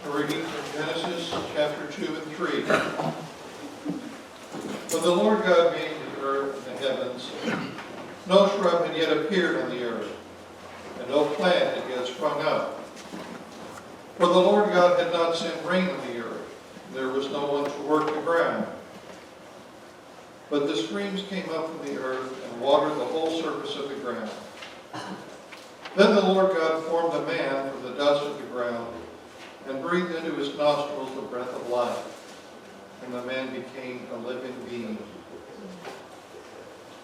A reading from Genesis chapter 2 and 3. When the Lord God made the earth and the heavens, no shrub had yet appeared on the earth, and no plant had yet sprung up. For the Lord God had not sent rain on the earth, and there was no one to work the ground. But the streams came up from the earth and watered the whole surface of the ground. Then the Lord God formed a man from the dust of the ground, and breathed into his nostrils the breath of life, and the man became a living being.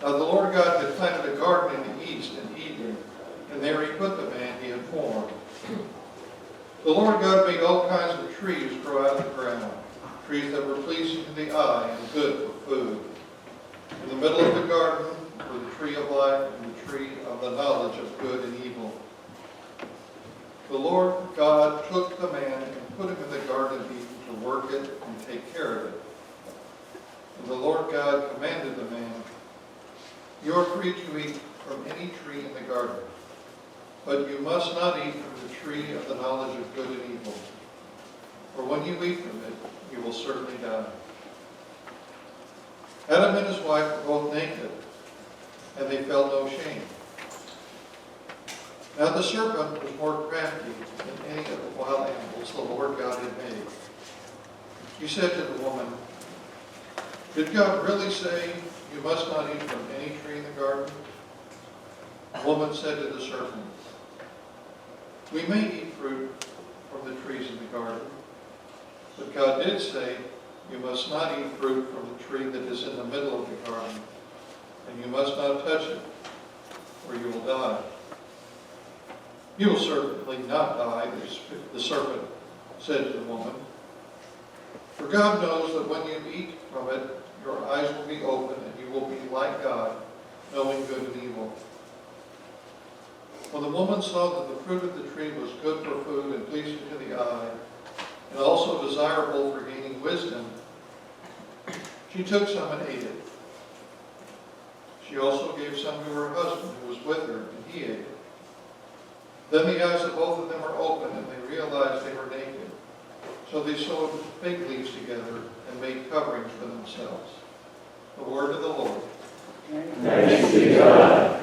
Now the Lord God had planted a garden in the east in Eden, and there he put the man he had formed. The Lord God made all kinds of trees grow out of the ground, trees that were pleasing to the eye and good for food. In the middle of the garden were the tree of life and the tree of the knowledge of good and evil. The Lord God took the man and put him in the Garden of Eden to work it and take care of it. And the Lord God commanded the man, "You are free to eat from any tree in the garden, but you must not eat from the tree of the knowledge of good and evil. For when you eat from it, you will certainly die." Adam and his wife were both naked, and they felt no shame. Now the serpent was more crafty than any of the wild animals the Lord God had made. He said to the woman, "Did God really say you must not eat from any tree in the garden?" The woman said to the serpent, "We may eat fruit from the trees in the garden, but God did say, you must not eat fruit from the tree that is in the middle of the garden, and you must not touch it, or you will die." "You will certainly not die," the serpent said to the woman. "For God knows that when you eat from it, your eyes will be open, and you will be like God, knowing good and evil." When the woman saw that the fruit of the tree was good for food and pleasing to the eye, and also desirable for gaining wisdom, she took some and ate it. She also gave some to her husband who was with her, and he ate it. Then the eyes of both of them were opened, and they realized they were naked. So they sewed fig leaves together and made coverings for themselves. The word of the Lord. Thanks be to God.